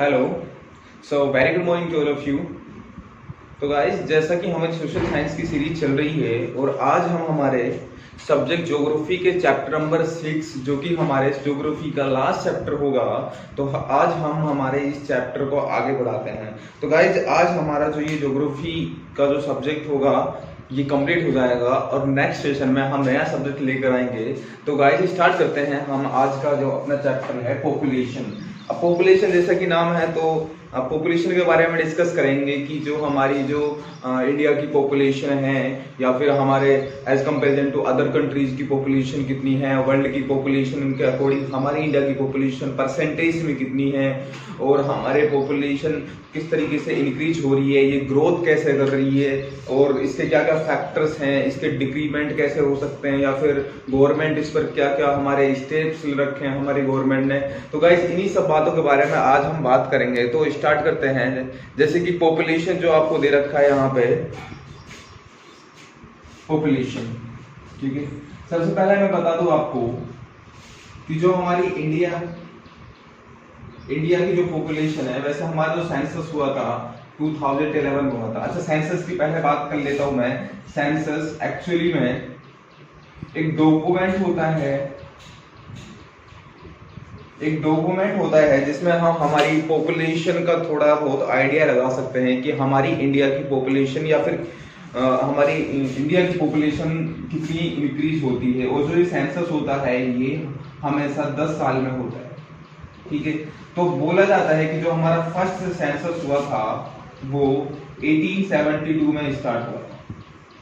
Hello. So very good morning to all of you. तो guys, जैसा कि हमारी सोशल साइंस की सीरीज चल रही है और आज हम हमारे सब्जेक्ट ज्योग्राफी के चैप्टर नंबर 6 जो कि हमारे ज्योग्राफी का लास्ट चैप्टर होगा, तो आज हम हमारे इस चैप्टर को आगे बढ़ाते हैं। तो गाइस, आज हमारा जो ये ज्योग्राफी का जो सब्जेक्ट होगा ये कंप्लीट हो जाएगा और नेक्स्ट सेशन में हम नया सब्जेक्ट लेकर आएंगे। तो गाइस, स्टार्ट करते हैं हम आज का जो अपना चैप्टर है पॉपुलेशन। अब पॉपुलेशन जैसा कि नाम है, तो पॉपुलेशन के बारे में डिस्कस करेंगे कि जो हमारी जो इंडिया की पॉपुलेशन है या फिर हमारे as comparison to other countries की पॉपुलेशन कितनी है, वर्ल्ड की पॉपुलेशन के अकॉर्डिंग हमारी इंडिया की पॉपुलेशन परसेंटेज में कितनी है और हमारे पॉपुलेशन किस तरीके से इंक्रीज हो रही है, ये ग्रोथ कैसे कर रही है और इसके क्या क्या फैक्टर्स हैं, इसके डिक्रीमेंट कैसे हो सकते हैं या फिर गवर्नमेंट इस पर क्या क्या हमारे स्टेप्स रखे हैं हमारी गवर्नमेंट ने। तो गाइस, इन्हीं सब बातों के बारे में आज हम बात करेंगे। तो स्टार्ट करते हैं। जैसे कि पॉपुलेशन जो आपको दे रखा है यहाँ पे पॉपुलेशन, ठीक है। सबसे पहले मैं बता दूं आपको कि जो हमारी इंडिया की जो पॉपुलेशन है, वैसे हमारा जो सेंसस हुआ था 2011 में हुआ था। अच्छा, सेंसस की पहले बात कर लेता हूं मैं। सेंसस एक्चुअली में एक डॉक्यूमेंट होता है जिसमें हम हमारी पॉपुलेशन का थोड़ा बहुत आइडिया लगा सकते हैं कि हमारी इंडिया की पॉपुलेशन या फिर हमारी इंडिया की पॉपुलेशन कितनी इंक्रीज होती है। और जो ये सेंसस होता है ये हमेशा 10 साल में होता है, ठीक है। तो बोला जाता है कि जो हमारा फर्स्ट सेंसस हुआ था वो 1872 में स्टार्ट हुआ था,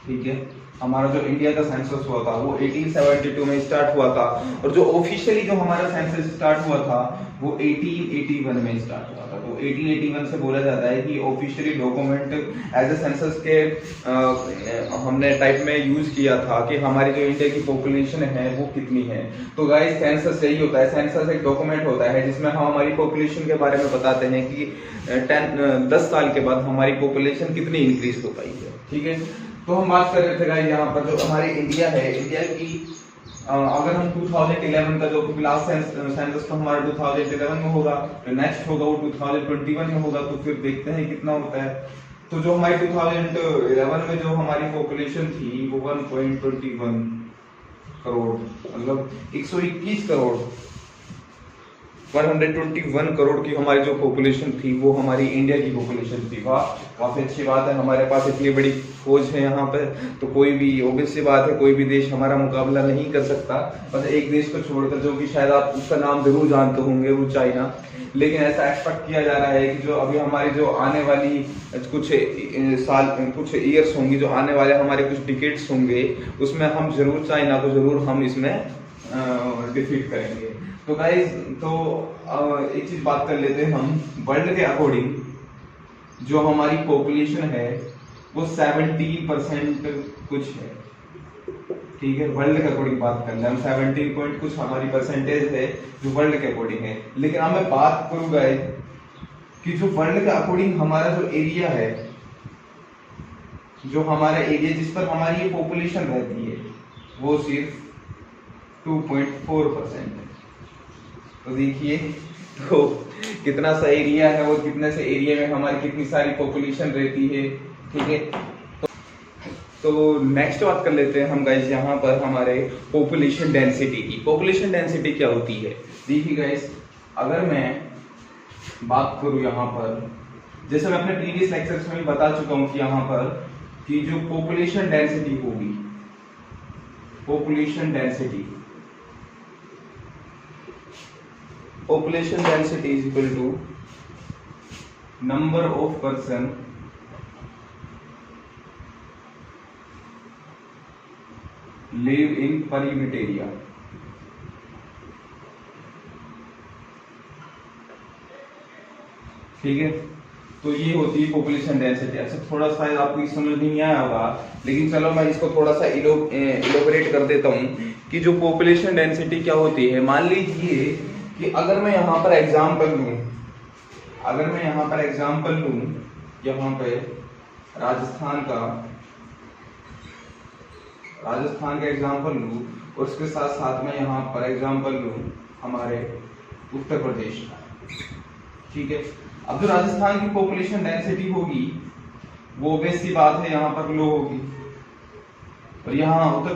ठीक है। हमारा जो इंडिया का सेंसस हुआ था वो 1872 में स्टार्ट हुआ था और जो ऑफिशियली जो हमारा सेंसस स्टार्ट हुआ था वो 1881 में स्टार्ट हुआ था। तो 1881 से बोला जाता है कि officially document as a census के हमने टाइप में यूज किया था कि हमारी जो इंडिया की पॉपुलेशन है वो कितनी है। तो गाइस, सेंसस यही होता है। सेंसस एक डॉक्यूमेंट होता है जिसमें हम हमारी पॉपुलेशन के बारे में बताते हैं कि 10 साल के बाद हमारी पॉपुलेशन कितनी इंक्रीज हो पाई है, ठीक है। तो हम बात कर रहे थे गाइस यहाँ पर जो हमारी इंडिया है, इंडिया की अगर हम 2011 का जो लास्ट सेंसस तो हमारा 2011 में होगा, तो नेक्स्ट होगा वो 2021 में होगा। तो फिर देखते हैं कितना होता है। तो जो हमारी 2011 में जो हमारी पॉपुलेशन थी वो 1.21 करोड़, मतलब 121 करोड़ 121 करोड़ की हमारी जो पॉपुलेशन थी वो हमारी इंडिया की पॉपुलेशन थी। वाह, काफी अच्छी बात है। हमारे पास इतनी बड़ी फौज है यहाँ पे, तो कोई भी ऑब्वियस सी बात है कोई भी देश हमारा मुकाबला नहीं कर सकता। बस एक देश को छोड़कर, जो कि शायद आप उसका नाम जरूर जानते होंगे, वो चाइना। लेकिन ऐसा एक्सपेक्ट किया जा रहा है कि जो अभी हमारी जो आने वाली कुछ ईयर्स होंगी, जो आने वाले हमारे कुछ डिकेड्स होंगे, उसमें हम जरूर चाइना को जरूर हम इसमें डिफीट करेंगे। तो गाइस, तो एक चीज बात कर लेते हैं हम। वर्ल्ड के अकॉर्डिंग जो हमारी पॉपुलेशन है वो 17% कुछ है, ठीक है। वर्ल्ड के अकॉर्डिंग बात कर ले हम 17 पॉइंट कुछ हमारी परसेंटेज है जो वर्ल्ड के अकॉर्डिंग है। लेकिन अब मैं बात करूंगा कि जो वर्ल्ड के अकॉर्डिंग हमारा जो एरिया है, जो हमारा एरिया जिस पर हमारी ये पॉपुलेशन रहती है वो सिर्फ 2.4% है। तो देखिए तो कितना सा एरिया है और कितने से एरिया में हमारी कितनी सारी पॉपुलेशन रहती है, ठीक है। तो नेक्स्ट बात कर लेते हैं हम गाइस यहाँ पर हमारे पॉपुलेशन डेंसिटी की। पॉपुलेशन डेंसिटी क्या होती है? देखिए गाइस, अगर मैं बात करूँ यहाँ पर, जैसे मैं अपने प्रीवियस लेक्चर्स में बता चुका हूँ कि यहाँ पर कि जो पॉपुलेशन डेंसिटी होगी, population density is equal to number of person live in per unit area, ठीक है। तो ये होती है पॉपुलेशन डेंसिटी। अच्छा, थोड़ा सा आपको समझ नहीं आया होगा, लेकिन चलो मैं इसको थोड़ा सा इलोबरेट कर देता हूँ कि जो पॉपुलेशन डेंसिटी क्या होती है। मान लीजिए कि अगर मैं यहाँ पर एग्जांपल लूँ, यहाँ पे राजस्थान का एग्जांपल लूँ और उसके साथ साथ में यहाँ पर एग्जांपल लूँ हमारे उत्तर प्रदेश का, ठीक है। अब जो राजस्थान की पॉपुलेशन डेंसिटी होगी वो बेस सी बात है यहाँ पर लो होगी, और यहाँ उत्तर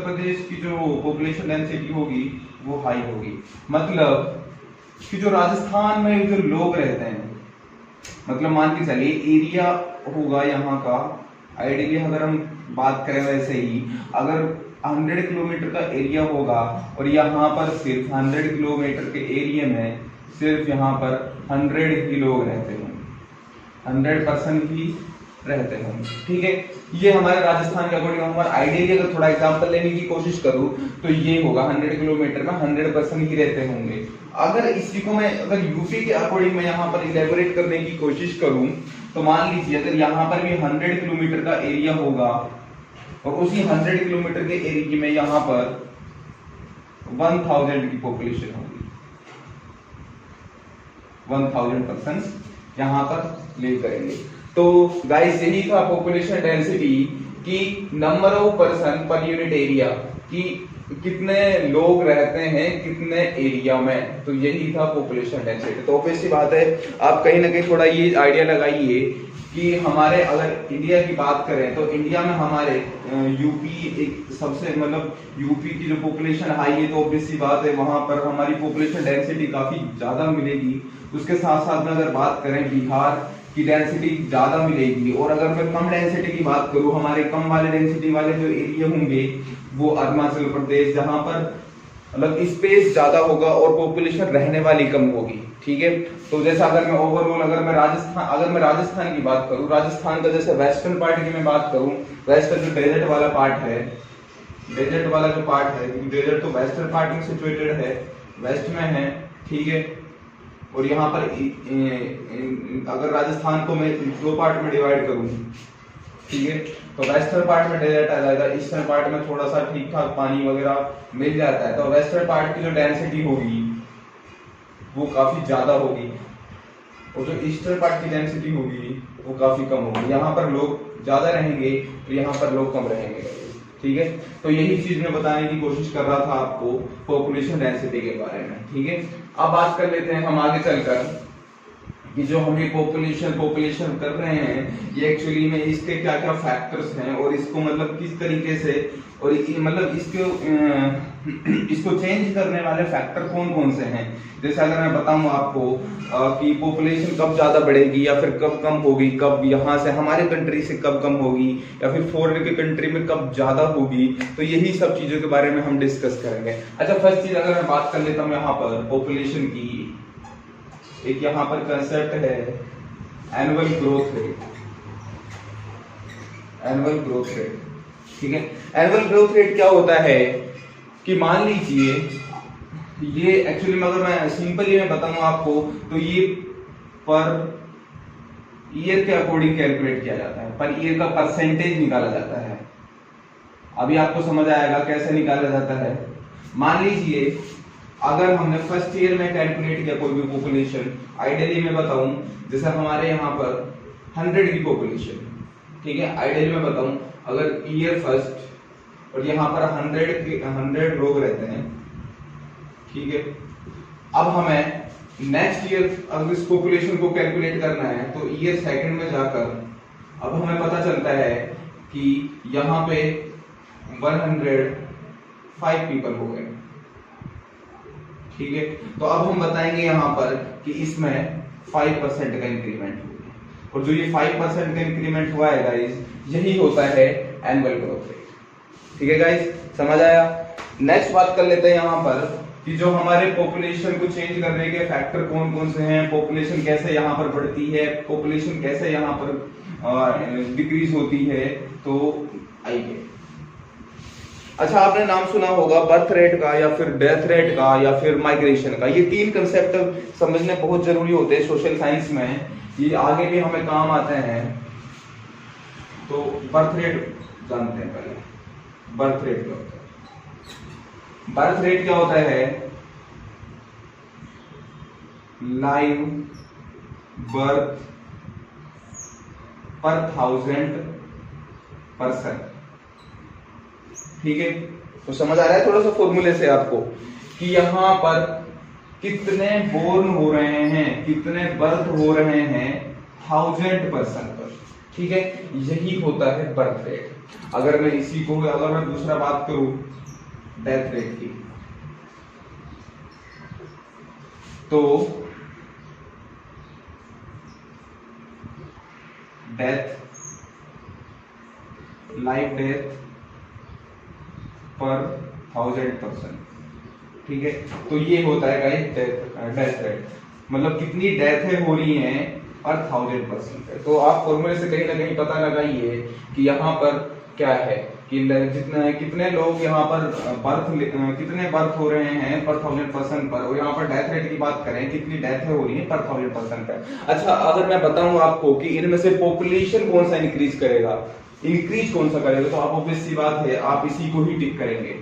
प्रदेश की जो पॉपुलेशन डेंसिटी होगी वो हाई होगी। मतलब कि जो राजस्थान में जो लोग रहते हैं, मतलब मान के चलिए एरिया होगा यहाँ का, आइडियली अगर हम बात करें वैसे ही, अगर 100 किलोमीटर का एरिया होगा और यहाँ पर सिर्फ 100 किलोमीटर के एरिया में सिर्फ यहाँ पर 100 ही लोग रहते होंगे, 100% ही रहते होंगे, ठीक है। ये हमारे राजस्थान के अकॉर्डिंग, हमारा आइडियली अगर थोड़ा एग्जांपल लेने की कोशिश करूं तो ये होगा 100 किलोमीटर में 100% ही रहते होंगे। अगर इसी को मैं अगर यूपी के अकॉर्डिंग मैं यहाँ पर इलेबोरेट करने की कोशिश करूं तो मान लीजिए अगर यहाँ पर भी 100 किलोमीटर का एरिया होगा और उसी 100 किलोमीटर के एरिया में यहाँ पर 1000 की पॉपुलेशन होगी, 1000% यहाँ पर लिव करेंगे। तो गाइस यही था पॉपुलेशन डेंसिटी की number of person per unit area, कि कितने लोग रहते हैं कितने एरिया में, तो यही था पॉपुलेशन डेंसिटी। तो ऑब्वियसली बात है आप कहीं ना कहीं थोड़ा ये आइडिया लगाइए कि हमारे अगर इंडिया की बात करें तो इंडिया में हमारे यूपी एक सबसे, मतलब यूपी की जो पॉपुलेशन हाई है तो ऑब्वियसली बात है वहां पर हमारी पॉपुलेशन डेंसिटी काफी ज्यादा मिलेगी। उसके साथ साथ में अगर बात करें बिहार की डेंसिटी ज्यादा मिलेगी, और अगर मैं कम डेंसिटी की बात करूं, हमारे कम वाले डेंसिटी वाले जो एरिया होंगे वो अरुणाचल प्रदेश, जहां पर मतलब स्पेस ज्यादा होगा और पॉपुलेशन रहने वाली कम होगी, ठीक है। तो जैसा अगर मैं ओवरऑल अगर मैं राजस्थान की बात करूं, राजस्थान का जैसे वेस्टर्न पार्ट की मैं बात करूं, वेस्टर्न जो डेजर्ट वाला पार्ट है, डेजर्ट वाला जो पार्ट है, क्योंकि डेजर्ट तो वेस्टर्न पार्ट में सिचुएटेड है, वेस्ट में है, ठीक है। और यहाँ पर अगर राजस्थान को मैं दो पार्ट में डिवाइड करूं, ठीक है, तो वेस्टर्न पार्ट में डेजर्ट आ जाएगा, ईस्टर्न पार्ट में थोड़ा सा ठीक ठाक पानी वगैरह मिल जाता है। तो वेस्टर्न पार्ट की जो डेंसिटी होगी वो काफी ज्यादा होगी, और जो ईस्टर्न पार्ट की डेंसिटी होगी वो काफी कम होगी। यहाँ पर लोग ज्यादा रहेंगे तो यहाँ पर लोग कम रहेंगे, ठीक है। तो यही चीज मैं बताने की कोशिश कर रहा था आपको पॉपुलेशन डेंसिटी के बारे में, ठीक है। अब बात कर लेते हैं हम आगे चलकर कि जो हम ये पॉपुलेशन कर रहे हैं ये एक्चुअली में इसके क्या क्या फैक्टर्स हैं, और इसको मतलब किस तरीके से, और मतलब इसको चेंज करने वाले फैक्टर कौन कौन से हैं। जैसे अगर मैं बताऊं आपको कि पॉपुलेशन कब ज्यादा बढ़ेगी या फिर कब कम होगी, कब यहाँ से हमारे कंट्री से कब कम होगी या फिर फॉरेन के कंट्री में कब ज्यादा होगी, तो यही सब चीजों के बारे में हम डिस्कस करेंगे। अच्छा, फर्स्ट चीज अगर मैं बात कर लेता हूँ यहाँ पर पॉपुलेशन की, एक यहाँ पर कंसेप्ट है annual growth rate, annual growth rate, ठीक है। एनुअल ग्रोथ रेट क्या होता है कि मान लीजिए ये एक्चुअली में अगर मैं सिंपली मैं बताऊं आपको तो ये पर ईयर के अकॉर्डिंग कैलकुलेट किया जाता है, पर ईयर का परसेंटेज निकाला जाता है। अभी आपको समझ आएगा कैसे निकाला जाता है। मान लीजिए अगर हमने फर्स्ट ईयर में कैलकुलेट किया कोई भी पॉपुलेशन, आइडियली मैं बताऊं जैसे हमारे यहाँ पर 100 की पॉपुलेशन, ठीक है, आइडियली मैं बताऊं अगर ईयर फर्स्ट और यहाँ पर 100 लोग रहते हैं, ठीक है। अब हमें नेक्स्ट ईयर अगर इस पॉपुलेशन को कैलकुलेट करना है तो ईयर सेकंड में जाकर अब हमें पता चलता है कि यहाँ पे 105 पीपल हो गए, ठीक है। तो अब हम बताएंगे यहाँ पर कि इसमें 5% का इंक्रीमेंट हुआ, और जो ये 5% का इंक्रीमेंट हुआ है गाइस, यही होता है एनुअल ग्रोथ रेट, ठीक है गाइस, समझ आया। नेक्स्ट बात कर लेते हैं यहाँ पर कि जो हमारे पॉपुलेशन को चेंज करने के फैक्टर कौन कौन से हैं, पॉपुलेशन कैसे यहाँ पर बढ़ती है, पॉपुलेशन कैसे यहाँ पर डिक्रीज होती है। तो आइए, अच्छा आपने नाम सुना होगा बर्थ रेट का या फिर डेथ रेट का या फिर माइग्रेशन का। ये तीन कंसेप्ट समझने बहुत जरूरी होते हैं सोशल साइंस में, ये आगे भी हमें काम आते हैं। तो बर्थ रेट जानते हैं पहले, बर्थ रेट क्या होता है। बर्थ रेट क्या होता है, लाइव बर्थ पर 1000 पर्सन, ठीक है। तो समझ आ रहा है थोड़ा सा फॉर्मूले से आपको कि यहां पर कितने बोर्न हो रहे हैं, कितने बर्थ हो रहे हैं 1000 पर्सन पर, ठीक है, यही होता है बर्थ रेट। अगर मैं इसी को, अगर मैं दूसरा बात करूं डेथ रेट की, तो डेथ, लाइफ डेथ पर 1000 पर्सन, ठीक है, तो ये होता है गाइस डेथ रेट, मतलब कितनी डेथें हो रही हैं पर 1000 पर्सन पे। तो आप फॉर्मूले से कहीं ना कहीं पता लगाइए कि यहाँ पर क्या है कि जितने कितने लोग यहाँ पर कितने बर्थ हो रहे हैं पर 1000 पर्सन पर, और यहाँ पर डेथ रेट की बात करें कितनी डेथें हो रही हैं पर 1000 पर्सन पर। अच्छा, अगर मैं बताऊं आपको कि इनमें से पॉपुलेशन कौन सा इंक्रीज करेगा, इंक्रीज कौन सा करेगा, तो आप ऑब्वियस सी बात है आप इसी को ही टिक करेंगे,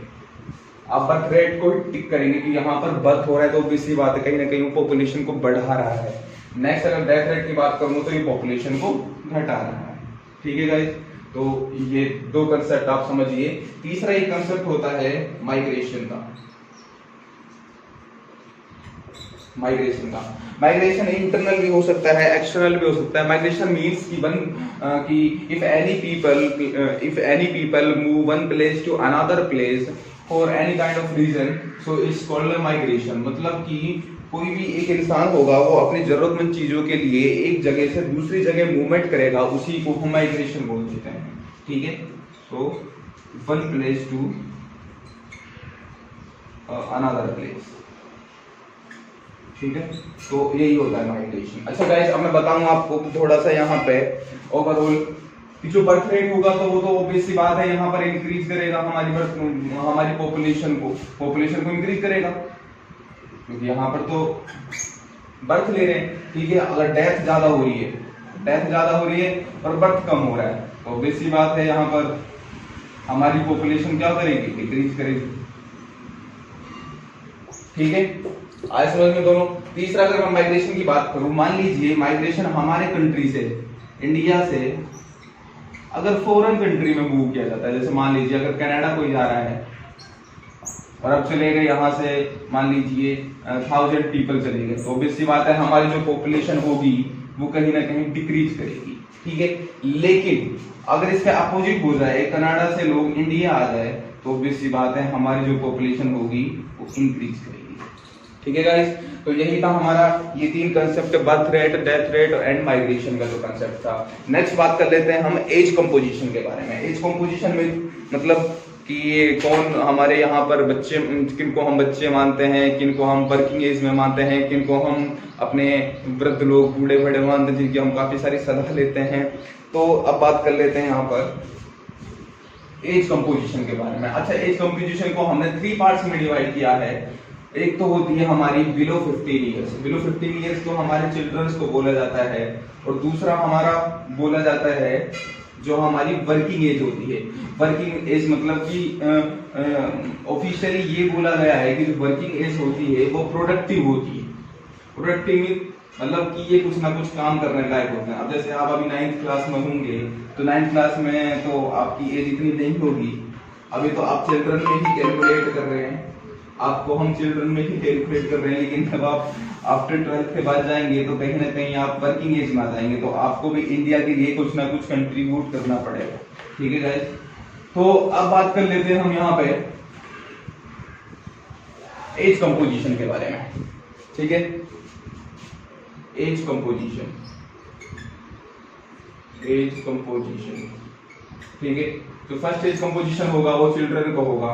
आप बर्थ रेट को ही टिक करेंगे कि यहाँ पर बर्थ हो रहा है, तो ऑब्वियस सी बात है कहीं ना कहीं वो पॉपुलेशन को बढ़ा रहा है। नेक्स्ट अगर डेथ रेट की बात करूं तो ये पॉपुलेशन को घटा रहा है, ठीक है गाइस। तो ये दो कंसेप्ट आप समझिए। तीसरा एक कंसेप्ट होता है माइग्रेशन का। माइग्रेशन इंटरनल भी हो सकता है, एक्सटर्नल भी हो सकता है। माइग्रेशन मीन्स कि if any people move one place to another place for any kind of reason, so it's called migration. मतलब कि कोई भी एक इंसान होगा वो अपनी जरूरतमंद चीजों के लिए एक जगह से दूसरी जगह मूवमेंट करेगा, उसी को हम माइग्रेशन बोल देते हैं, ठीक है। So one place to another place, ठीक है, तो यही होता है माइग्रेशन। अच्छा गाइस, अब मैं बताऊं आपको थोड़ा सा यहाँ पे ओवरऑल जो बर्थ रेट होगा तो वो तो ऑब्वियस सी बात है यहाँ पर इंक्रीज करेगा हमारी पॉपुलेशन को इंक्रीज करेगा, क्योंकि यहाँ पर तो बर्थ ले रहे हैं, ठीक है। अगर डेथ ज्यादा हो रही है और बर्थ कम हो रहा है तो ऑब्वियस सी बात है यहाँ पर हमारी पॉपुलेशन क्या करेगी, डिक्रीज करेगी, ठीक है। आज समझ में दोनों। तीसरा अगर मैं माइग्रेशन की बात करूं, मान लीजिए माइग्रेशन हमारे कंट्री से, इंडिया से अगर फॉरेन कंट्री में मूव किया जाता है, जैसे मान लीजिए अगर कनाडा कोई जा रहा है और अब चले गए यहाँ से, मान लीजिए 1000 पीपल चले गए, तो ऑब्वियस सी बात है हमारी जो पॉपुलेशन होगी वो कहीं ना कहीं डिक्रीज करेगी, ठीक है। लेकिन अगर इसके अपोजिट हो जाए, कनाडा से लोग इंडिया आ जाए, तो ऑब्वियस सी बात है हमारी जो पॉपुलेशन होगी वो इंक्रीज करेगी, ठीक है गाइस। तो यही था हमारा ये तीन concept, birth rate, death rate and migration का जो कंसेप्ट था। नेक्स्ट बात कर लेते हैं हम एज कंपोजिशन के बारे में। एज कंपोजिशन में मतलब कि ये कौन हमारे यहाँ पर बच्चे, किनको हम बच्चे मानते हैं, किनको हम वर्किंग एज में मानते हैं, किनको हम अपने वृद्ध लोग, बूढ़े बड़े मानते हैं, जिनकी हम काफी सारी सलाह लेते हैं। तो अब बात कर लेते हैं यहाँ पर एज कंपोजिशन के बारे में। अच्छा, एज कंपोजिशन को हमने 3 पार्ट्स में डिवाइड किया है। एक तो होती है हमारी बिलो 15 ईयर्स। बिलो 15 ईयर्स को हमारे चिल्ड्रंस को बोला जाता है, और दूसरा हमारा बोला जाता है जो हमारी वर्किंग एज होती है। वर्किंग एज मतलब कि ऑफिशियली ये बोला गया है कि जो वर्किंग एज होती है वो प्रोडक्टिव होती है। प्रोडक्टिव मतलब कि ये कुछ ना कुछ काम करने लायक होते हैं। अब जैसे आप अभी 9th क्लास में होंगे, तो 9th क्लास में तो आपकी एज इतनी नहीं होगी, अभी तो आप चिल्ड्रन में ही कैलकुलेट कर रहे हैं, आपको हम चिल्ड्रन में ही कैलकुलेट कर रहे हैं। लेकिन जब आप आफ्टर 12th के बाद जाएंगे तो कहीं ना कहीं आप वर्किंग एज में आ जाएंगे, तो आपको भी इंडिया के लिए कुछ ना कुछ कंट्रीब्यूट करना पड़ेगा, ठीक है गाइस। तो अब बात कर लेते हैं हम यहाँ पे एज कंपोजिशन के बारे में, ठीक है। एज कंपोजिशन, ठीक है। तो फर्स्ट एज कंपोजिशन होगा वो चिल्ड्रन को होगा।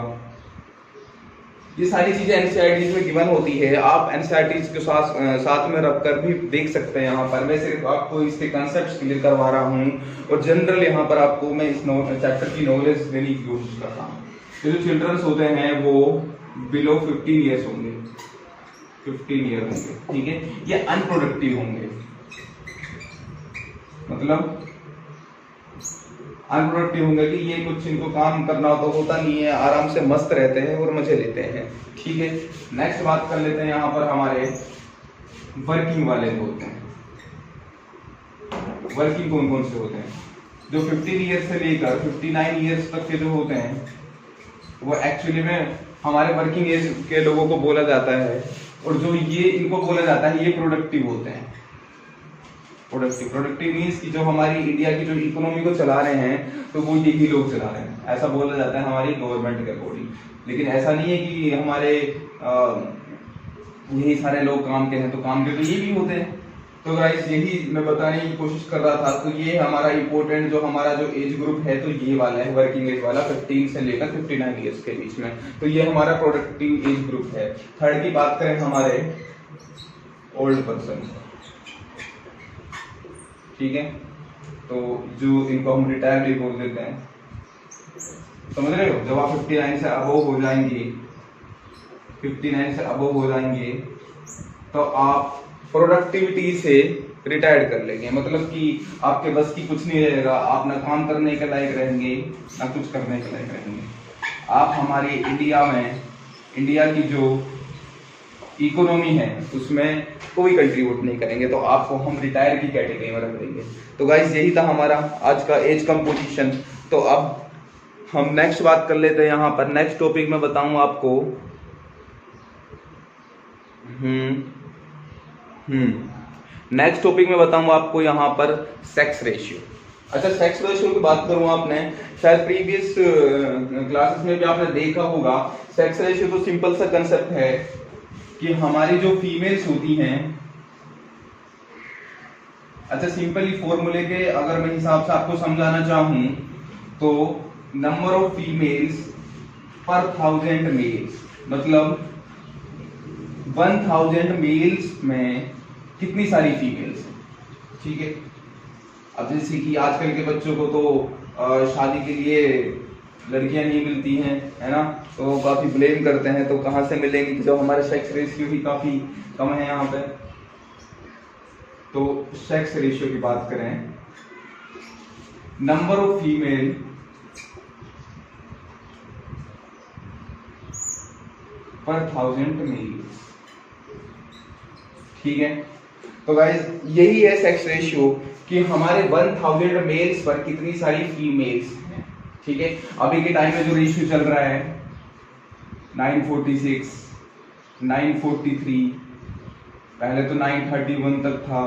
ये सारी चीजें एनसीईआरटी में गिवन होती है, आप एनसीईआरटी के साथ में रखकर भी देख सकते हैं। यहाँ पर मैं सिर्फ आपको इसके कंसेप्ट क्लियर करवा रहा हूँ, और जनरल यहाँ पर आपको मैं इस चैप्टर की नॉलेज देने की कोशिश कर रहा हूँ। तो जो चिल्ड्रंस होते हैं वो बिलो 15 ईयर्स होंगे, 15 ईयर होंगे, ठीक है। ये अनप्रोडक्टिव होंगे, मतलब अनप्रोडक्टिव होंगे कि ये कुछ इनको काम करना होता नहीं है, आराम से मस्त रहते हैं और मजे लेते हैं, ठीक है। नेक्स्ट बात कर लेते हैं यहाँ पर हमारे वर्किंग वाले होते हैं। वर्किंग कौन कौन से होते हैं? जो 15 ईयर्स से लेकर 59 ईयर्स तक के जो होते हैं वो एक्चुअली में हमारे वर्किंग एज के लोगों को बोला जाता है, और जो ये इनको बोला जाता है, ये प्रोडक्टिव होते हैं। प्रोडक्टिव मीन्स कि जो हमारी इंडिया की जो इकोनॉमी को चला रहे हैं तो वो यही लोग चला रहे हैं, ऐसा बोला जाता है हमारी गवर्नमेंट के अकॉर्डिंग। लेकिन ऐसा नहीं है कि हमारे यही सारे लोग काम के हैं, तो काम के तो ये भी होते हैं। तो गाइस यही मैं बताने की कोशिश कर रहा था। तो ये हमारा इम्पोर्टेंट जो हमारा जो एज ग्रुप है तो ये वाला है, वर्किंग एज वाला 15 से लेकर 59 ईयर्स के बीच में। तो ये हमारा प्रोडक्टिव एज ग्रुप है। थर्ड की बात करें हमारे ओल्ड पर्सन, ठीक है, तो जो इनको हम रिटायर भी बोल देते हैं, समझ रहे हो। जब आप 59 से अबव हो जाएंगे, 59 से अबव हो जाएंगे तो आप प्रोडक्टिविटी से रिटायर्ड कर लेंगे। मतलब कि आपके बस की कुछ नहीं रहेगा, आप ना काम करने के लायक रहेंगे ना कुछ करने के लायक रहेंगे। आप हमारी इंडिया में, इंडिया की जो इकोनॉमी है उसमें कोई कंट्रीब्यूट नहीं करेंगे, तो आपको हम रिटायर की कैटेगरी में रख देंगे। तो गाइस यही था हमारा आज का एज कंपोजिशन। तो अब हम नेक्स्ट बात कर लेते हैं यहाँ पर। नेक्स्ट टॉपिक में बताऊं आपको नेक्स्ट टॉपिक में बताऊंगा आपको यहाँ पर सेक्स रेशियो। अच्छा, सेक्स रेशियो की बात करूं, आपने शायद प्रीवियस क्लासेस में भी आपने देखा होगा। सेक्स रेशियो तो सिंपल सा कंसेप्ट है कि हमारी जो फीमेल्स होती हैं, अच्छा सिंपली फॉर्मूले के अगर मैं हिसाब से आपको समझाना चाहूं तो नंबर ऑफ फीमेल्स पर 1000 मेल्स, मतलब 1000 मेल्स में कितनी सारी फीमेल्स हैं, ठीक है। अब जैसे कि आजकल के बच्चों को तो शादी के लिए लड़कियां नहीं मिलती हैं, है ना, तो काफी ब्लेम करते हैं। तो कहां से मिलेंगी, जब हमारे सेक्स रेशियो भी काफी कम है यहाँ पे। तो सेक्स रेशियो की बात करें, नंबर ऑफ फीमेल पर 1000 मेल्स, ठीक है। तो गाइस यही है सेक्स रेशियो कि हमारे 1000 मेल्स पर कितनी सारी फीमेल्स हैं, ठीक है। अभी के टाइम में जो रेशियो चल रहा है 946, 943, पहले तो 931 तक था,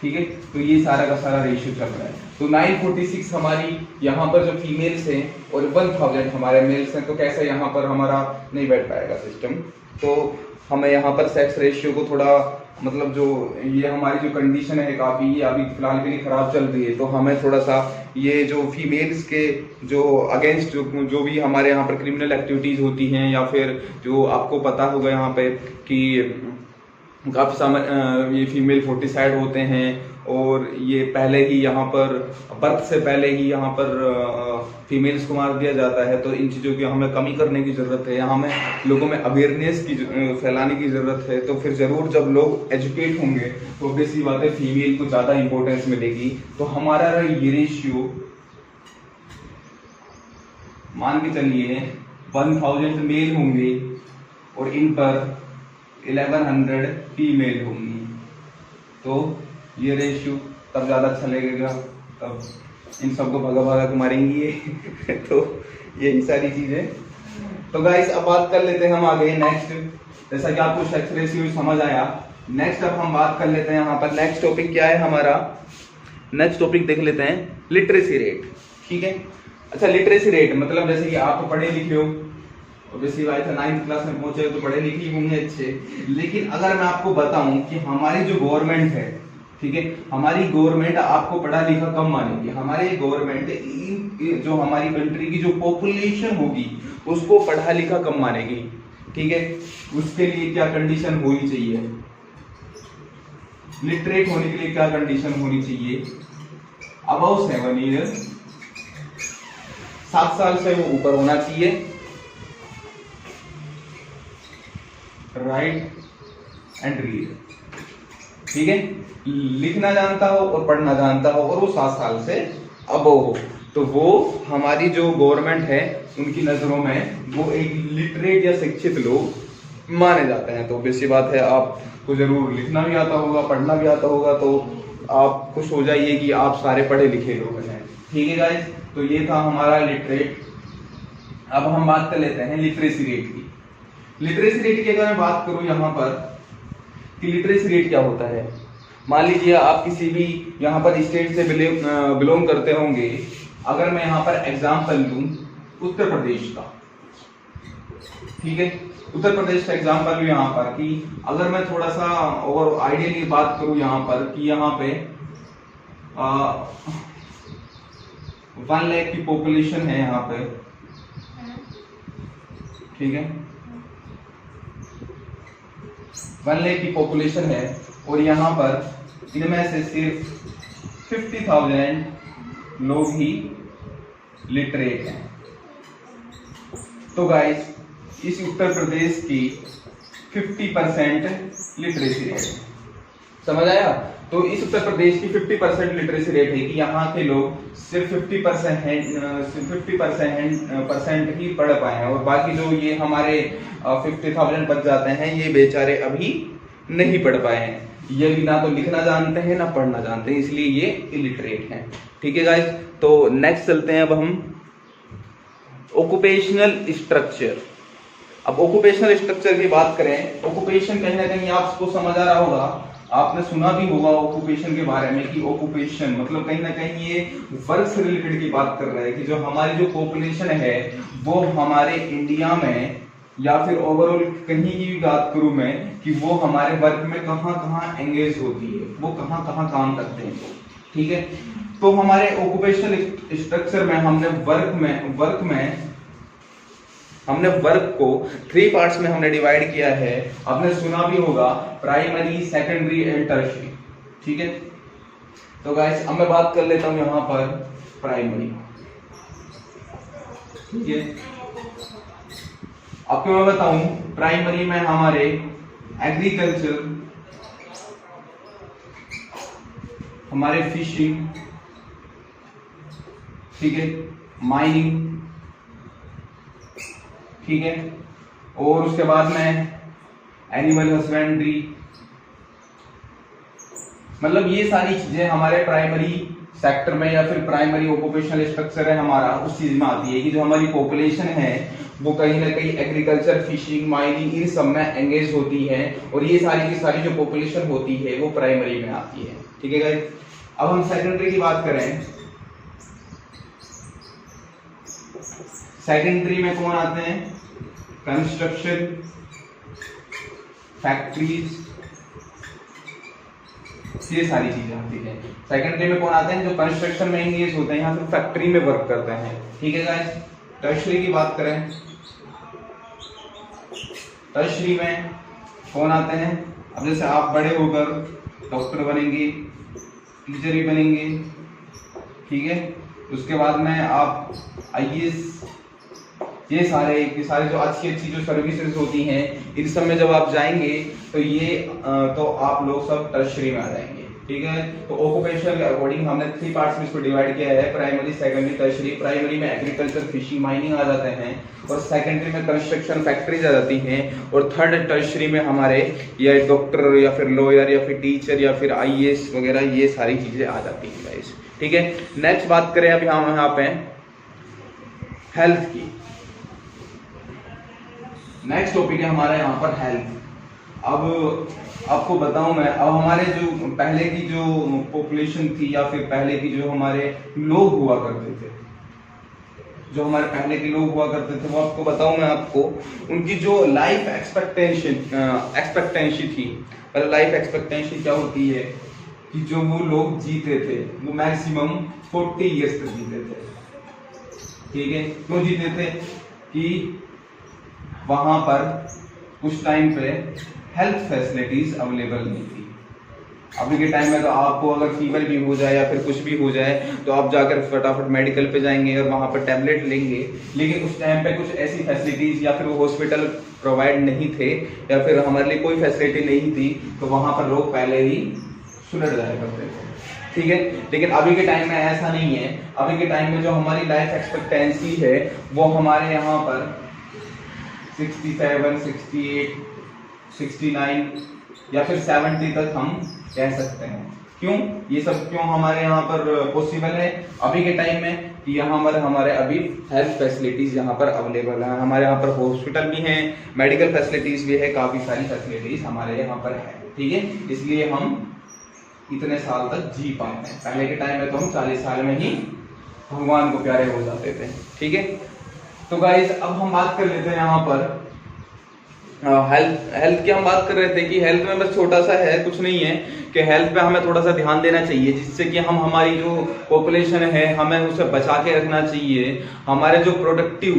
ठीक है। तो ये सारा का सारा रेशियो चल रहा है। तो 946 हमारी यहाँ पर जो फीमेल्स हैं और 1000 हमारे मेल्स हैं, तो कैसे यहाँ पर हमारा नहीं बैठ पाएगा सिस्टम। तो हमें यहाँ पर सेक्स रेशियो को थोड़ा, मतलब जो ये हमारी जो कंडीशन है काफी, ये अभी फिलहाल के लिए खराब चल रही है। तो हमें थोड़ा सा ये जो फीमेल्स के जो अगेंस्ट जो भी हमारे यहाँ पर क्रिमिनल एक्टिविटीज होती हैं, या फिर जो आपको पता होगा यहाँ पे कि काफी सारे ये फीमेल फोर्टिसाइड होते हैं, और ये पहले ही यहाँ पर बर्थ से पहले ही यहाँ पर फीमेल्स को मार दिया जाता है। तो इन चीज़ों की हमें कमी करने की ज़रूरत है, हमें लोगों में अवेयरनेस की फैलाने की ज़रूरत है। तो फिर ज़रूर जब लोग एजुकेट होंगे तो ऑब्वियसली बात है फीमेल को ज़्यादा इंपॉर्टेंस मिलेगी। तो हमारा ये रेशियो मान के चलिए 1000 मेल होंगे और इन पर 1100 फीमेल होंगी, तो ये रेशियो तब ज्यादा अच्छा लगेगा, तब इन सबको भगा भगा के मारेंगी ये तो यही सारी चीजें। तो गाइस अब बात कर लेते हैं हम आगे नेक्स्ट। जैसा कि आपको सेक्स रेशियो समझ आया, नेक्स्ट अब हम बात कर लेते हैं यहाँ पर। नेक्स्ट टॉपिक क्या है हमारा, नेक्स्ट टॉपिक देख लेते हैं लिटरेसी रेट, ठीक है। अच्छा, लिटरेसी रेट मतलब जैसे कि आप पढ़े लिखे हो, ऑब्वियसली बात है 9th क्लास में पहुंचे तो पढ़े लिखे ही होंगे अच्छे। लेकिन अगर मैं आपको बताऊं कि हमारी जो गवर्नमेंट है, ठीक है, हमारी गवर्नमेंट आपको पढ़ा लिखा कम मानेगी। हमारी गवर्नमेंट जो हमारी कंट्री की जो पॉपुलेशन होगी उसको पढ़ा लिखा कम मानेगी, ठीक है। उसके लिए क्या कंडीशन होनी चाहिए, लिटरेट होने के लिए क्या कंडीशन होनी चाहिए, अबव 7 ईयर, 7 साल से वो ऊपर होना चाहिए, राइट एंड रीड, ठीक है, लिखना जानता हो और पढ़ना जानता हो और वो 7 साल से अबव हो, तो वो हमारी जो गवर्नमेंट है उनकी नजरों में वो एक लिटरेट या शिक्षित लोग माने जाते हैं। तो बेसिक बात है आपको जरूर लिखना भी आता होगा, पढ़ना भी आता होगा, तो आप खुश हो जाइए कि आप सारे पढ़े लिखे लोग हैं, ठीक है गाइस। तो ये था हमारा लिटरेट। अब हम बात कर लेते हैं लिटरेसी रेट की। लिटरेसी रेट की अगर मैं बात करूं यहाँ पर, कि लिटरेसी रेट क्या होता है। मान लीजिए आप किसी भी यहाँ पर स्टेट से बिलोंग करते होंगे। अगर मैं यहाँ पर एग्जाम्पल लूँ उत्तर प्रदेश का, ठीक है, उत्तर प्रदेश का एग्जाम्पल लूँ यहाँ पर कि अगर मैं थोड़ा सा और आइडियली बात करूँ यहाँ पर कि यहाँ पे 1 लाख की पॉपुलेशन है यहाँ पे, ठीक है, 1 लाख की पॉपुलेशन है और यहाँ पर इनमें से सिर्फ 50,000 लोग ही लिटरेट हैं। तो गाइस इस उत्तर प्रदेश की 50% लिटरेसी रेट, समझ आया। तो इस उत्तर प्रदेश की 50% लिटरेसी रेट है कि यहाँ के लोग सिर्फ 50% ही पढ़ पाए हैं और बाकी जो ये हमारे 50,000 बच जाते हैं ये बेचारे अभी नहीं पढ़ पाए हैं। ये भी ना तो लिखना जानते हैं ना पढ़ना जानते हैं, इसलिए ये इलिटरेट हैं। ठीक है गाइस, तो नेक्स्ट चलते हैं अब हम ऑक्यूपेशनल स्ट्रक्चर। अब ऑक्यूपेशनल स्ट्रक्चर की बात करें, ऑक्यूपेशन कहीं ना कहीं आपको समझ आ रहा होगा, आपने सुना भी होगा ऑक्यूपेशन के बारे में कि ऑक्यूपेशन मतलब कहीं ना कहीं ये वर्क से रिलेटेड की बात कर रहा है कि जो हमारी जो पॉपुलेशन है वो हमारे इंडिया में या फिर ओवरऑल कहीं की भी बात करूं मैं कि वो हमारे वर्क में कहां कहां एंगेज होती है, वो कहां कहां काम करते हैं। ठीक है, तो हमारे ऑक्यूपेशनल स्ट्रक्चर में हमने वर्क को 3 पार्ट्स में हमने डिवाइड किया है। आपने सुना भी होगा प्राइमरी, सेकेंडरी एंड टर्शियरी। ठीक है, तो गाइस अब मैं बात कर लेता हूं यहां पर प्राइमरी। ठीक है, आपको मैं बताऊं प्राइमरी में हमारे एग्रीकल्चर, हमारे फिशिंग, ठीक है, माइनिंग, ठीक है, और उसके बाद में एनिमल हस्बेंड्री, मतलब ये सारी चीजें हमारे प्राइमरी सेक्टर में या फिर प्राइमरी ऑक्यूपेशनल स्ट्रक्चर है हमारा, उस चीज में आती है कि जो हमारी पॉपुलेशन है वो कहीं ना कहीं एग्रीकल्चर, फिशिंग, माइनिंग इन सब में एंगेज होती है और ये सारी की सारी जो पॉपुलेशन होती है वो प्राइमरी में आती है। ठीक है गाइस, अब हम सेकेंडरी की बात करें। सेकेंडरी में कौन आते हैं? कंस्ट्रक्शन, फैक्ट्रीज, ये सारी चीजें आती है। सेकेंडरी में कौन आते हैं? जो कंस्ट्रक्शन में एंगेज होते हैं या फिर फैक्ट्री में वर्क करते हैं। ठीक है गाइस, टर्शियरी की बात करें, टर्शियरी में कौन आते हैं? अब जैसे आप बड़े होकर डॉक्टर बनेंगे, टीचर भी बनेंगे, ठीक है, उसके बाद में आप IAS, ये सारे जो अच्छी जो सर्विसेज होती हैं इन सब में जब आप जाएंगे तो आप लोग सब टर्शियरी में आ जाएंगे। ठीक है, तो ऑक्यूपेशन के अकॉर्डिंग हमने 3 पार्ट्स में इसको डिवाइड किया है, प्राइमरी, सेकेंडरी, टर्शियरी। प्राइमरी में एग्रीकल्चर, फिशिंग, माइनिंग आ जाते हैं और सेकेंडरी में कंस्ट्रक्शन, फैक्ट्रीज आ जाती हैं और थर्ड टर्शियरी में हमारे या डॉक्टर या फिर लॉयर या फिर टीचर या फिर IAS वगैरह ये सारी चीजें आ जाती हैं गाइस। ठीक है, नेक्स्ट बात करें अभी हम यहाँ पे हेल्थ की। नेक्स्ट टॉपिक है हमारा यहाँ पर हेल्थ। अब आपको बताऊं मैं, अब हमारे जो पहले की जो पॉपुलेशन थी या फिर पहले की जो हमारे लोग हुआ करते थे, जो हमारे पहले के लोग हुआ करते थे, वो आपको बताऊं मैं आपको उनकी जो लाइफ एक्सपेक्टेंसी थी। मतलब लाइफ एक्सपेक्टेंसी क्या होती है कि जो वो लोग जीते थे वो मैक्सिमम 40 ईयर्स तक जीते थे। ठीक है, क्यों जीते थे? कि वहां पर उस टाइम पे हेल्थ फैसिलिटीज अवेलेबल नहीं थी। अभी के टाइम में तो आपको अगर फीवर भी हो जाए या फिर कुछ भी हो जाए तो आप जाकर फटाफट मेडिकल पे जाएंगे और वहां पर टैबलेट लेंगे, लेकिन उस टाइम पे कुछ ऐसी फैसिलिटीज या फिर वो हॉस्पिटल प्रोवाइड नहीं थे या फिर हमारे लिए कोई फैसिलिटी नहीं थी, तो वहां पर लोग पहले ही सुलट जाया करते थे। ठीक है, लेकिन अभी के टाइम में ऐसा नहीं है। अभी के टाइम में जो हमारी लाइफ एक्सपेक्टेंसी है वो हमारे यहाँ पर 67, 68, 69 या फिर 70 तक हम कह सकते हैं। क्यों ये सब क्यों हमारे यहाँ पर पॉसिबल है? अभी के टाइम में कि यहाँ पर हमारे अभी हेल्थ फैसिलिटीज यहाँ पर अवेलेबल है। हमारे यहाँ पर हॉस्पिटल भी हैं, मेडिकल फैसिलिटीज भी है, काफी सारी फैसिलिटीज हमारे यहाँ पर है। ठीक है, इसलिए हम इतने साल तक जी पाते हैं। पहले के टाइम में तो हम 40 साल में ही भगवान को प्यारे हो जाते थे। ठीक है, तो गाइस अब हम बात कर लेते हैं यहाँ पर हेल्थ की हम बात कर रहे थे कि हेल्थ में बस छोटा सा है, कुछ नहीं है कि हेल्थ पे हमें थोड़ा सा ध्यान देना चाहिए, जिससे कि हम हमारी जो पॉपुलेशन है हमें उसे बचा के रखना चाहिए। हमारे जो प्रोडक्टिव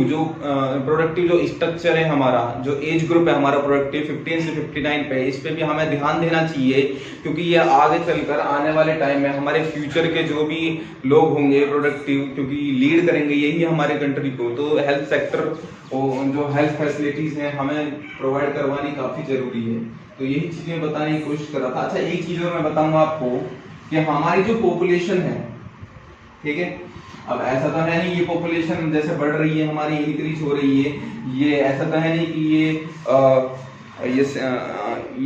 जो स्ट्रक्चर है, हमारा जो एज ग्रुप है हमारा प्रोडक्टिव 15 से 59 पे, इस पे भी हमें ध्यान देना चाहिए, क्योंकि ये आगे चलकर आने वाले टाइम में हमारे फ्यूचर के जो भी लोग होंगे प्रोडक्टिव, क्योंकि लीड करेंगे यही हमारे कंट्री को। तो हेल्थ सेक्टर जो हेल्थ फैसिलिटीज हैं हमें प्रोवाइड करवानी काफी जरूरी है। तो यही चीजें बताने की कोशिश कर रहा था। अच्छा, एक चीज और मैं बताऊंगा आपको कि हमारी जो पॉपुलेशन है, ठीक है, अब ऐसा तो है नहीं ये पॉपुलेशन जैसे बढ़ रही है हमारी, इंक्रीज हो रही है, ये ऐसा तो है नहीं कि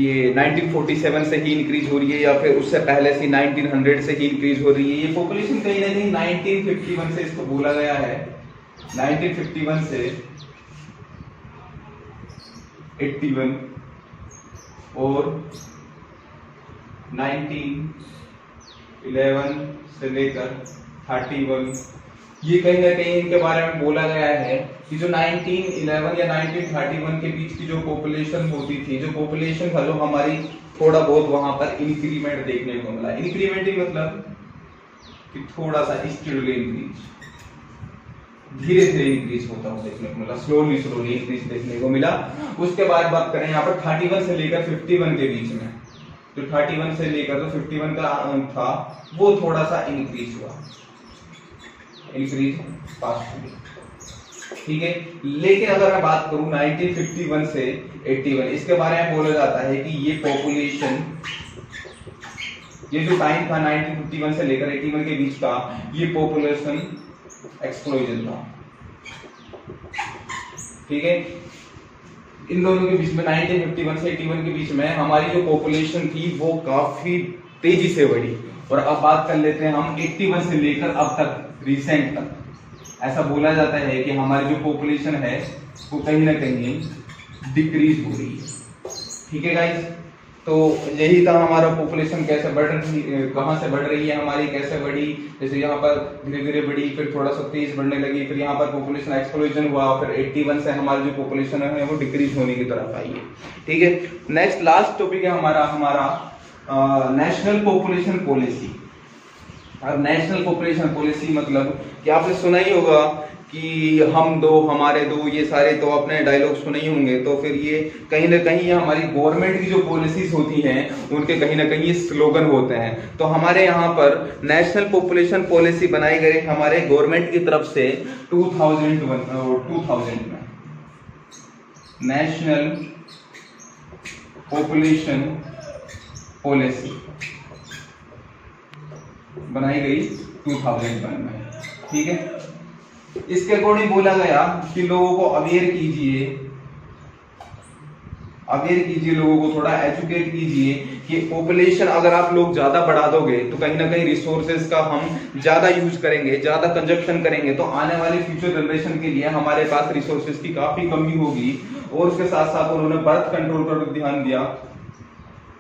ये 1947 से ही इंक्रीज हो रही है या फिर उससे पहले से 1900 से ही इंक्रीज हो रही है। ये पॉपुलेशन कहीं ना कहीं 1951 से इसको बोला गया है, 1951 से 81 और 1911 से लेकर 31, ये कहीं ना कहीं इनके बारे में बोला गया है कि जो 1911 या 1931 के बीच की जो पॉपुलेशन होती थी, जो पॉपुलेशन था, जो हमारी थोड़ा बहुत वहां पर इंक्रीमेंट देखने को मिला। इंक्रीमेंट ही मतलब कि थोड़ा सा स्टेडली इंक्रीज, धीरे धीरे इंक्रीज होता हुआ देखने को मिला, स्लोली इंक्रीज देखने को मिला। उसके बाद बात करें यहाँ पर 31 से लेकर 51 के बीच में, जो 31 से लेकर तो 51 का था वो थोड़ा सा इंक्रीज हुआ, इंक्रीज फास्ट हुई। ठीक है, लेकिन अगर मैं बात करूं 1951 से 81, इसके बारे में बोला जाता है कि ये पॉपुलेशन, ये जो टाइम था 1951 से लेकर 81 के बीच का, ये पॉपुलेशन एक्सप्लोजन था। ठीक है, इन दोनों के बीच में 1951 से 81 के बीच में हमारी जो पॉपुलेशन थी वो काफी तेजी से बढ़ी। और अब बात कर लेते हैं हम 81 से लेकर अब तक, रिसेंट तक, ऐसा बोला जाता है कि हमारी जो पॉपुलेशन है वो कहीं ना कहीं डिक्रीज हो रही है। ठीक है गाइस, तो यही था हमारा पॉपुलेशन कैसे बढ़ रही, कहां से बढ़ रही है हमारी, कैसे बढ़ी, जैसे यहाँ पर धीरे धीरे बढ़ी, फिर थोड़ा सा तेज बढ़ने लगी, फिर यहाँ पर पॉपुलेशन एक्सप्लोजन हुआ, फिर 81 से हमारी जो पॉपुलेशन है वो डिक्रीज होने की तरफ आई है। ठीक है, नेक्स्ट लास्ट टॉपिक है हमारा नेशनल पॉपुलेशन पॉलिसी। अब नेशनल पॉपुलेशन पॉलिसी मतलब कि आपने सुना ही होगा कि हम दो हमारे दो, ये सारे तो अपने डायलॉग सुने ही होंगे। तो फिर ये कहीं ना कहीं हमारी गवर्नमेंट की जो पॉलिसीज होती हैं उनके कहीं ना कहीं ये स्लोगन होते हैं। तो हमारे यहाँ पर नेशनल पॉपुलेशन पॉलिसी बनाई गई हमारे गवर्नमेंट की तरफ से 2000 में, नेशनल पॉपुलेशन पॉलिसी बनाई गई 2001 में। ठीक है, इसके अकॉर्डिंग बोला गया कि लोगों को अवेयर कीजिए, लोगों को थोड़ा एजुकेट कीजिए कि पॉपुलेशन अगर आप लोग ज्यादा बढ़ा दोगे तो कहीं ना कहीं रिसोर्सेज का हम ज्यादा यूज करेंगे, ज्यादा कंजप्शन करेंगे, तो आने वाले फ्यूचर जनरेशन के लिए हमारे पास रिसोर्सेज की काफी कमी होगी। और उसके साथ साथ उन्होंने बर्थ कंट्रोल पर भी ध्यान दिया,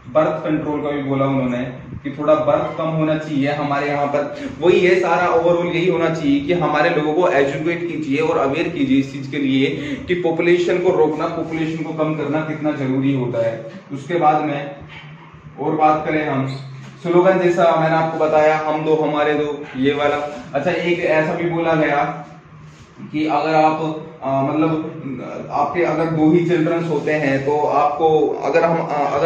बर्थ कंट्रोल का भी बोला उन्होंने कि थोड़ा बर्थ कम होना चाहिए हमारे यहाँ पर। वही है सारा, ओवरऑल यही होना चाहिए कि हमारे लोगों को एजुकेट कीजिए और अवेयर कीजिए इस चीज के लिए कि पॉपुलेशन को रोकना, पॉपुलेशन को कम करना कितना जरूरी होता है। उसके बाद में और बात करें हम स्लोगन, जैसा मैंने आपको बताया, हम दो हमारे दो, ये वाला। अच्छा, एक ऐसा भी बोला गया कि अगर आप मतलब आपके अगर 2 ही चिल्ड्रंस होते हैं तो आपको अगर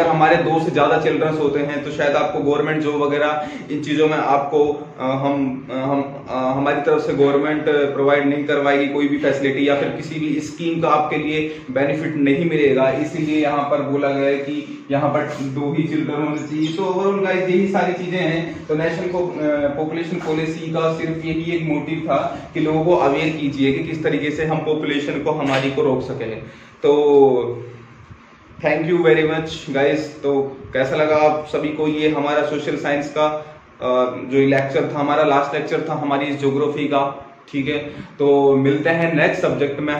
हमारे 2 से ज्यादा चिल्ड्रंस होते हैं तो शायद आपको गवर्नमेंट जॉब वगैरह इन चीजों में आपको हमारी तरफ से गवर्नमेंट प्रोवाइड नहीं करवाएगी कोई भी फैसिलिटी या फिर किसी भी स्कीम का आपके लिए बेनिफिट नहीं मिलेगा। इसीलिए यहाँ पर बोला गया है कि यहाँ पर 2 ही चिल्ड्रन होने चाहिए। तो ओवरऑल गाइस यही सारी चीजें हैं। तो नेशनल पॉपुलेशन पॉलिसी का सिर्फ यही एक मोटिव था कि लोगों को अवेयर कीजिए कि किस तरीके से हम पॉपुलेशन को हमारी को रोक सके। तो thank you very much guys. तो कैसा लगा आप सभी को ये हमारा सोशल साइंस का जो लेक्चर था, हमारा लास्ट लेक्चर था हमारी इस ज्योग्राफी का। ठीक है, तो मिलते हैं नेक्स्ट सब्जेक्ट में।